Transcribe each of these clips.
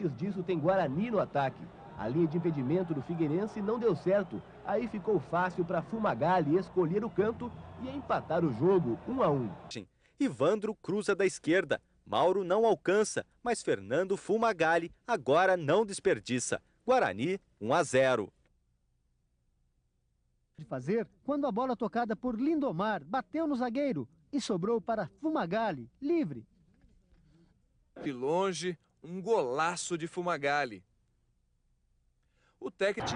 Antes disso tem Guarani no ataque. A linha de impedimento do Figueirense não deu certo. Aí ficou fácil para Fumagalli escolher o canto e empatar o jogo, 1-1. Ivandro cruza da esquerda. Mauro não alcança, mas Fernando Fumagalli agora não desperdiça. Guarani, 1-0. De fazer quando a bola tocada por Lindomar bateu no zagueiro e sobrou para Fumagalli, livre. De longe, um golaço de Fumagalli. O técnico...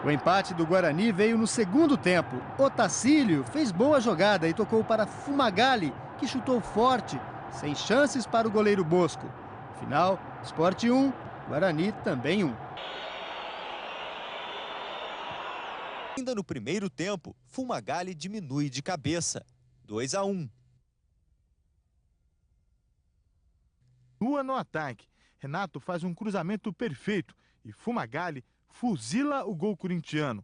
O empate do Guarani veio no segundo tempo. Otacílio fez boa jogada e tocou para Fumagalli, que chutou forte, sem chances para o goleiro Bosco. Final, Sport 1, Guarani também 1. Ainda no primeiro tempo, Fumagalli diminui de cabeça, 2-1. Lua no ataque. Renato faz um cruzamento perfeito e Fumagalli fuzila o gol corintiano.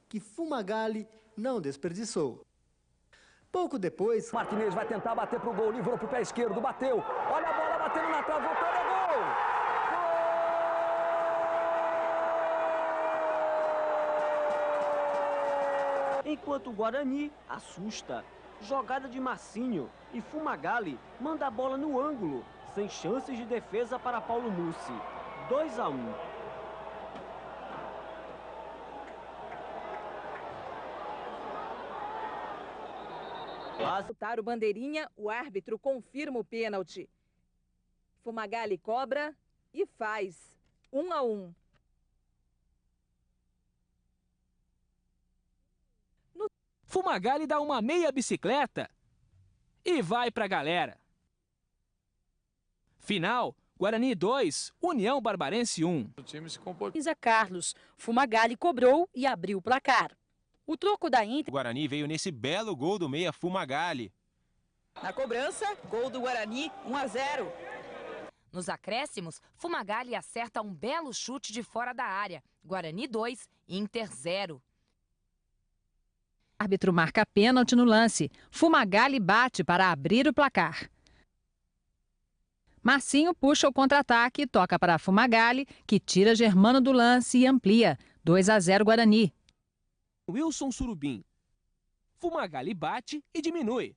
Que Fumagalli não desperdiçou. Pouco depois, Martinez vai tentar bater pro gol, livrou pro pé esquerdo, bateu. Olha a bola batendo na trave, voltou, é gol! Enquanto o Guarani assusta. Jogada de Marcinho e Fumagalli manda a bola no ângulo, sem chances de defesa para Paulo Mussi. 2-1. Para o bandeirinha, o árbitro confirma o pênalti. Fumagalli cobra e faz 1-1. Fumagalli dá uma meia bicicleta e vai pra galera. Final, Guarani 2, União Barbarense 1. O time se comportou. Carlos, Fumagalli cobrou e abriu o placar. O troco da Inter... O Guarani veio nesse belo gol do meia Fumagalli. Na cobrança, gol do Guarani, 1-0. Nos acréscimos, Fumagalli acerta um belo chute de fora da área. Guarani 2, Inter 0. O árbitro marca pênalti no lance. Fumagalli bate para abrir o placar. Marcinho puxa o contra-ataque e toca para Fumagalli, que tira Germano do lance e amplia. 2-0 Guarani. Wilson Surubim. Fumagalli bate e diminui.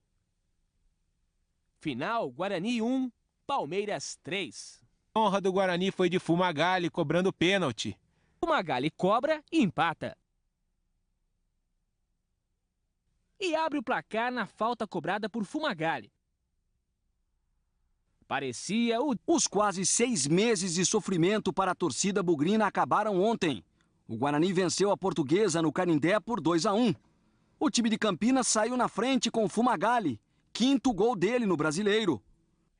Final, Guarani 1, Palmeiras 3. A honra do Guarani foi de Fumagalli, cobrando pênalti. Fumagalli cobra e empata. E abre o placar na falta cobrada por Fumagalli. Parecia Os quase 6 meses de sofrimento para a torcida bugrina acabaram ontem. O Guarani venceu a Portuguesa no Canindé por 2-1. O time de Campinas saiu na frente com Fumagalli, 5º gol dele no Brasileiro.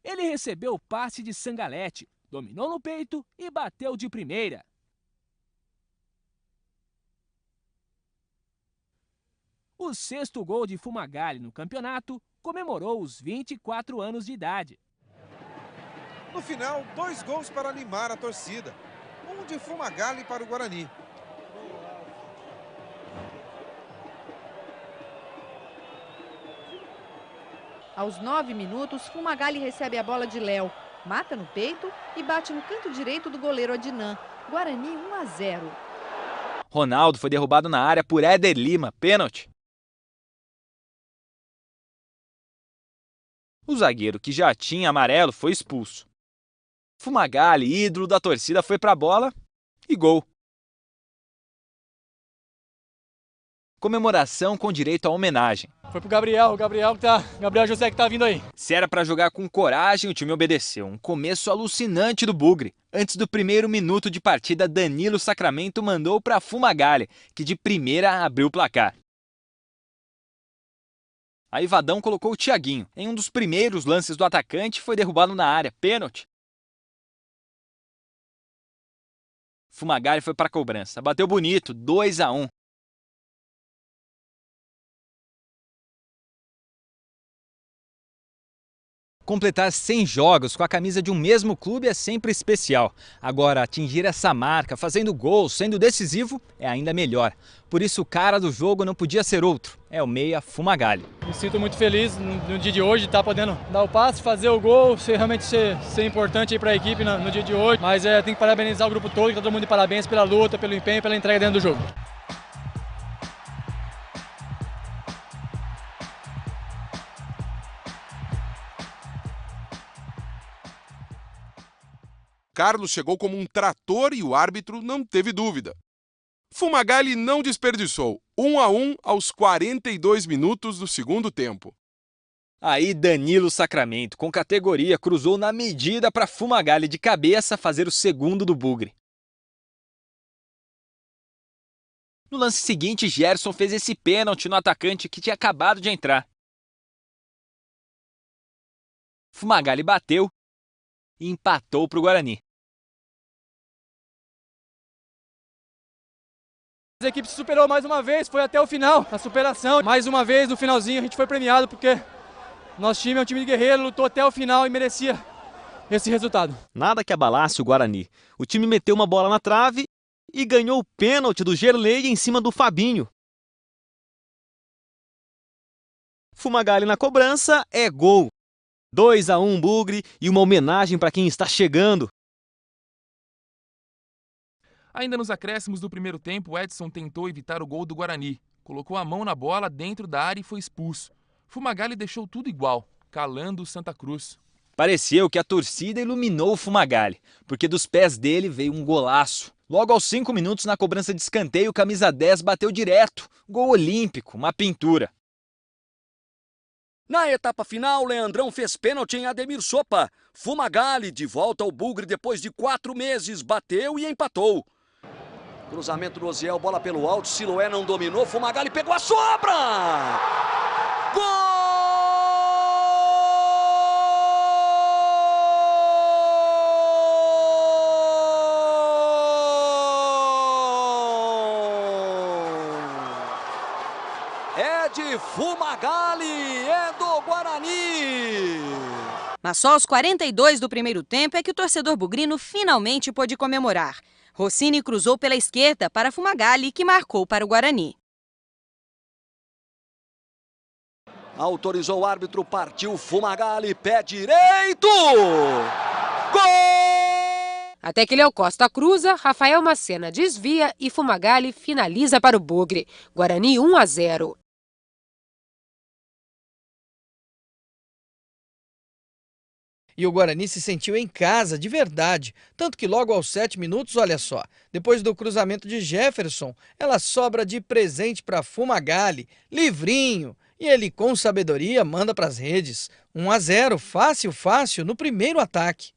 Ele recebeu o passe de Sangalete, dominou no peito e bateu de primeira. O 6º gol de Fumagalli no campeonato comemorou os 24 anos de idade. No final, 2 gols para animar a torcida. Um de Fumagalli para o Guarani. Aos 9 minutos, Fumagalli recebe a bola de Léo, mata no peito e bate no canto direito do goleiro Adnan. Guarani 1-0. Ronaldo foi derrubado na área por Éder Lima, pênalti. O zagueiro, que já tinha amarelo, foi expulso. Fumagalli, ídolo da torcida, foi pra bola e gol. Comemoração com direito à homenagem. Foi pro Gabriel José que tá vindo aí. Se era pra jogar com coragem, o time obedeceu. Um começo alucinante do Bugre. Antes do primeiro minuto de partida, Danilo Sacramento mandou pra Fumagalli, que de primeira abriu o placar. Aí Vadão colocou o Thiaguinho. Em um dos primeiros lances do atacante, foi derrubado na área, pênalti. Fumagalli foi para a cobrança, bateu bonito, 2-1. Completar 100 jogos com a camisa de um mesmo clube é sempre especial. Agora, atingir essa marca fazendo gol, sendo decisivo, é ainda melhor. Por isso, o cara do jogo não podia ser outro. É o meia Fumagalli. Me sinto muito feliz no dia de hoje, estar podendo dar o passe, fazer o gol, realmente ser importante para a equipe no dia de hoje. Mas tem que parabenizar o grupo todo, todo mundo de parabéns pela luta, pelo empenho, pela entrega dentro do jogo. Carlos chegou como um trator e o árbitro não teve dúvida. Fumagalli não desperdiçou, 1-1 aos 42 minutos do segundo tempo. Aí Danilo Sacramento, com categoria, cruzou na medida para Fumagalli de cabeça fazer o segundo do Bugre. No lance seguinte, Gerson fez esse pênalti no atacante que tinha acabado de entrar. Fumagalli bateu e empatou para o Guarani. A equipe se superou mais uma vez, foi até o final, a superação. Mais uma vez, no finalzinho, a gente foi premiado porque nosso time é um time de guerreiro, lutou até o final e merecia esse resultado. Nada que abalasse o Guarani. O time meteu uma bola na trave e ganhou o pênalti do Gerlei em cima do Fabinho. Fumagalli na cobrança é gol. 2-1 Bugre e uma homenagem para quem está chegando. Ainda nos acréscimos do primeiro tempo, Edson tentou evitar o gol do Guarani. Colocou a mão na bola dentro da área e foi expulso. Fumagalli deixou tudo igual, calando o Santa Cruz. Pareceu que a torcida iluminou o Fumagalli, porque dos pés dele veio um golaço. Logo aos 5 minutos, na cobrança de escanteio, o camisa 10 bateu direto. Gol olímpico, uma pintura. Na etapa final, Leandrão fez pênalti em Ademir Sopa. Fumagalli, de volta ao Bugre depois de 4 meses, bateu e empatou. Cruzamento do Oziel, bola pelo alto, Siloé não dominou, Fumagalli pegou a sobra! Gol! É de Fumagalli, é do Guarani! Mas só aos 42 do primeiro tempo é que o torcedor bugrino finalmente pôde comemorar. Rossini cruzou pela esquerda para Fumagalli, que marcou para o Guarani. Autorizou o árbitro, partiu Fumagalli, pé direito! Gol! Até que Léo Costa cruza, Rafael Macena desvia e Fumagalli finaliza para o Bugre. Guarani 1-0. E o Guarani se sentiu em casa, de verdade. Tanto que logo aos 7 minutos, olha só, depois do cruzamento de Jefferson, ela sobra de presente para Fumagalli, livrinho. E ele, com sabedoria, manda para as redes. 1-0, fácil, fácil, no primeiro ataque.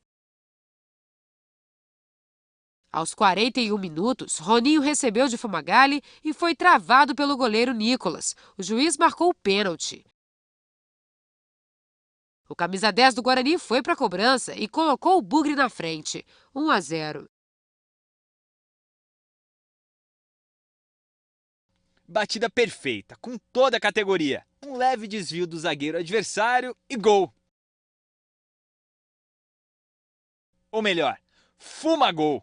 Aos 41 minutos, Roninho recebeu de Fumagalli e foi travado pelo goleiro Nicolas. O juiz marcou o pênalti. O camisa 10 do Guarani foi para a cobrança e colocou o Bugre na frente. 1-0. Batida perfeita, com toda a categoria. Um leve desvio do zagueiro adversário e gol. Ou melhor, Fumagol.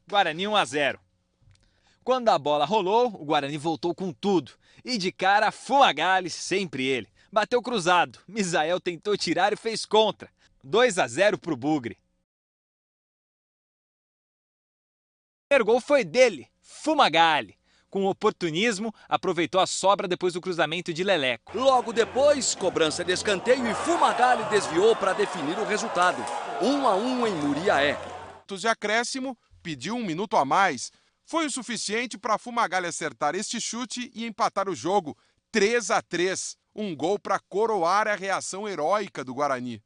Guarani 1-0. Quando a bola rolou, o Guarani voltou com tudo. E de cara, Fumagalli, sempre ele. Bateu cruzado, Misael tentou tirar e fez contra. 2-0 para o Bugre. O primeiro gol foi dele, Fumagalli. Com oportunismo, aproveitou a sobra depois do cruzamento de Leleco. Logo depois, cobrança de escanteio e Fumagalli desviou para definir o resultado. 1-1 em Muriaé. De acréscimo, pediu 1 minuto a mais. Foi o suficiente para Fumagalli acertar este chute e empatar o jogo, 3-3. Um gol para coroar a reação heróica do Guarani.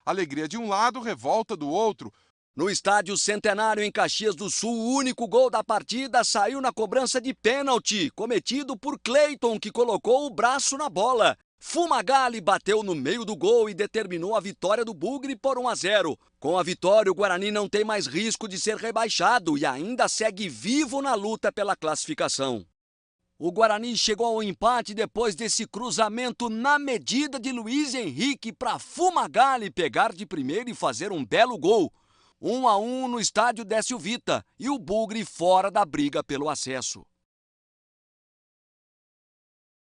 Alegria de um lado, revolta do outro. No estádio Centenário, em Caxias do Sul, o único gol da partida saiu na cobrança de pênalti, cometido por Cleiton, que colocou o braço na bola. Fumagalli bateu no meio do gol e determinou a vitória do Bugre por 1-0. Com a vitória, o Guarani não tem mais risco de ser rebaixado e ainda segue vivo na luta pela classificação. O Guarani chegou ao empate depois desse cruzamento na medida de Luiz Henrique para Fumagalli pegar de primeira e fazer um belo gol. 1-1 no estádio Décio Vita e o Bugre fora da briga pelo acesso.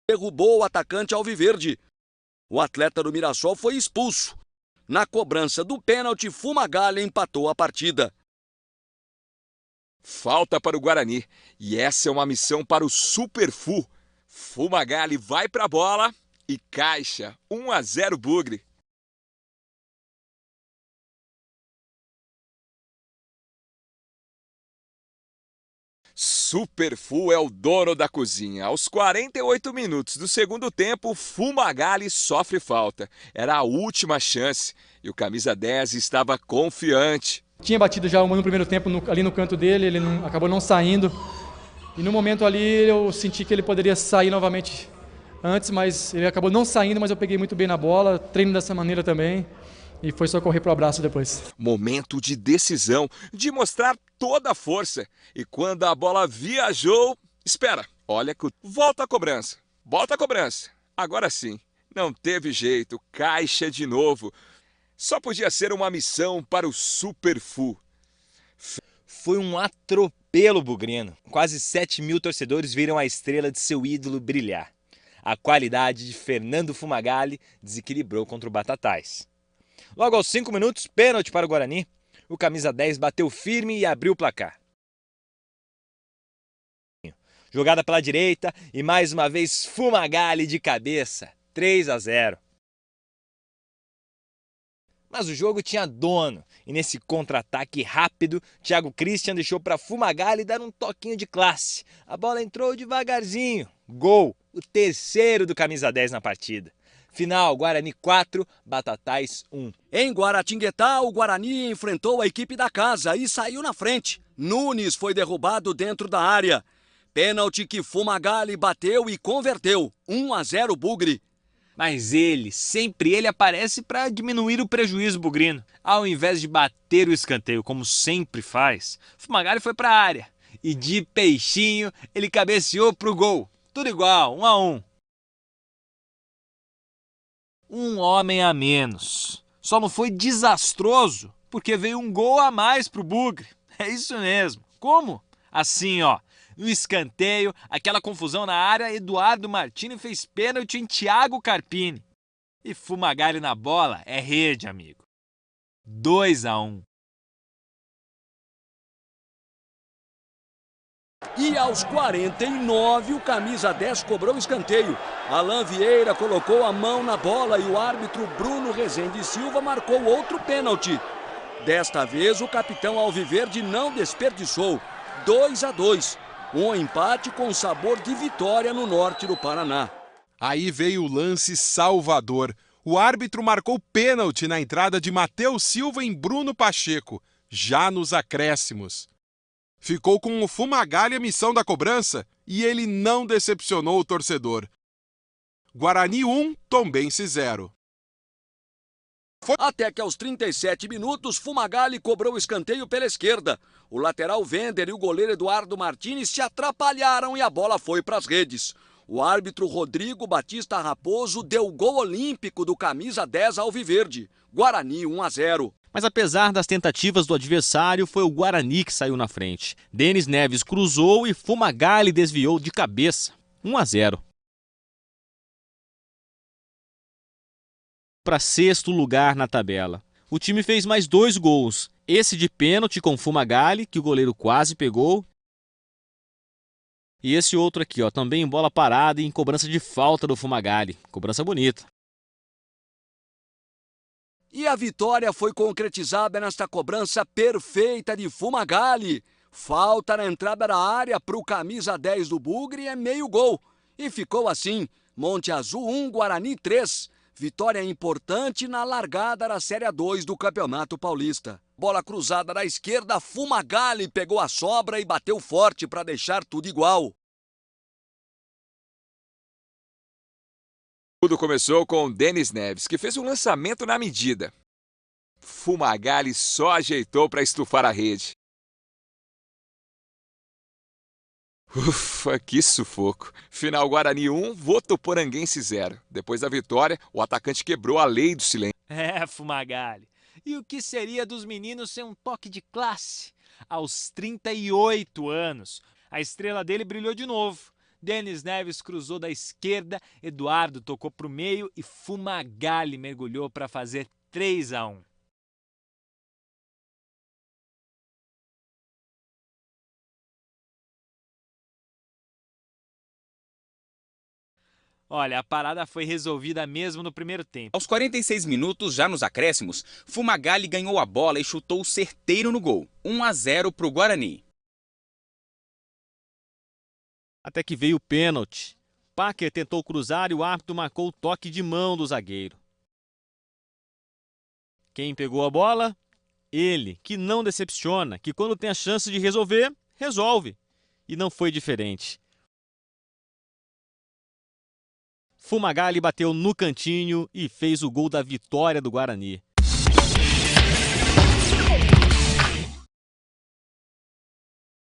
Derrubou o atacante alviverde. O atleta do Mirassol foi expulso. Na cobrança do pênalti, Fumagalli empatou a partida. Falta para o Guarani. E essa é uma missão para o Super Fu. Fumagalli vai para a bola e caixa. 1-0 Bugre. Super Fu é o dono da cozinha. Aos 48 minutos do segundo tempo, Fumagalli sofre falta. Era a última chance e o camisa 10 estava confiante. Tinha batido já uma no primeiro tempo ali no canto dele, ele acabou não saindo. E no momento ali eu senti que ele poderia sair novamente antes, mas ele acabou não saindo, mas eu peguei muito bem na bola, treino dessa maneira também. E foi só correr pro abraço depois. Momento de decisão, de mostrar toda a força. E quando a bola viajou, espera, olha que volta a cobrança. Volta a cobrança. Agora sim, não teve jeito, caixa de novo. Só podia ser uma missão para o Super Fu. Foi um atropelo bugrino. Quase 7.000 torcedores viram a estrela de seu ídolo brilhar. A qualidade de Fernando Fumagalli desequilibrou contra o Batatais. Logo aos 5 minutos, pênalti para o Guarani. O camisa 10 bateu firme e abriu o placar. Jogada pela direita e mais uma vez Fumagalli de cabeça. 3-0. Mas o jogo tinha dono e nesse contra-ataque rápido, Thiago Christian deixou para Fumagalli dar um toquinho de classe. A bola entrou devagarzinho. Gol, o terceiro do camisa 10 na partida. Final, Guarani 4, Batatais 1. Em Guaratinguetá, o Guarani enfrentou a equipe da casa e saiu na frente. Nunes foi derrubado dentro da área. Pênalti que Fumagalli bateu e converteu. 1-0 Bugre. Mas sempre ele aparece para diminuir o prejuízo bugrino. Ao invés de bater o escanteio, como sempre faz, Fumagalli foi para a área. E de peixinho, ele cabeceou pro gol. Tudo igual, 1-1. Um homem a menos. Só não foi desastroso, porque veio um gol a mais pro Bugre. É isso mesmo. Como? Assim, ó. No escanteio, aquela confusão na área, Eduardo Martini fez pênalti em Thiago Carpini. E Fumagalli na bola é rede, amigo. 2-1. E aos 49, o camisa 10 cobrou o escanteio. Alain Vieira colocou a mão na bola e o árbitro Bruno Rezende Silva marcou outro pênalti. Desta vez, o capitão alviverde não desperdiçou. 2-2. Um empate com sabor de vitória no norte do Paraná. Aí veio o lance salvador. O árbitro marcou pênalti na entrada de Matheus Silva em Bruno Pacheco, já nos acréscimos. Ficou com o Fumagalli a missão da cobrança e ele não decepcionou o torcedor. Guarani 1, Tombense 0. Até que aos 37 minutos, Fumagalli cobrou o escanteio pela esquerda. O lateral Vender e o goleiro Eduardo Martins se atrapalharam e a bola foi para as redes. O árbitro Rodrigo Batista Raposo deu gol olímpico do camisa 10 alviverde. Guarani 1-0. Mas apesar das tentativas do adversário, foi o Guarani que saiu na frente. Denis Neves cruzou e Fumagalli desviou de cabeça. 1-0. Para sexto lugar na tabela. O time fez mais 2 gols. Esse de pênalti com Fumagalli, que o goleiro quase pegou. E esse outro aqui, ó, também em bola parada e em cobrança de falta do Fumagalli. Cobrança bonita. E a vitória foi concretizada nesta cobrança perfeita de Fumagalli. Falta na entrada da área para o camisa 10 do Bugre é meio gol. E ficou assim, Monte Azul 1, Guarani 3. Vitória importante na largada da Série A2 do Campeonato Paulista. Bola cruzada da esquerda, Fumagalli pegou a sobra e bateu forte para deixar tudo igual. Tudo começou com Denis Neves, que fez um lançamento na medida. Fumagalli só ajeitou para estufar a rede. Ufa, que sufoco. Final Guarani 1, Votuporanguense 0. Depois da vitória, o atacante quebrou a lei do silêncio. Fumagalli. E o que seria dos meninos sem um toque de classe? Aos 38 anos, a estrela dele brilhou de novo. Denis Neves cruzou da esquerda, Eduardo tocou para o meio e Fumagalli mergulhou para fazer 3-1. Olha, a parada foi resolvida mesmo no primeiro tempo. Aos 46 minutos, já nos acréscimos, Fumagalli ganhou a bola e chutou certeiro no gol. 1-0 para o Guarani. Até que veio o pênalti. Packer tentou cruzar e o árbitro marcou o toque de mão do zagueiro. Quem pegou a bola? Ele, que não decepciona, que quando tem a chance de resolver, resolve. E não foi diferente. Fumagalli bateu no cantinho e fez o gol da vitória do Guarani.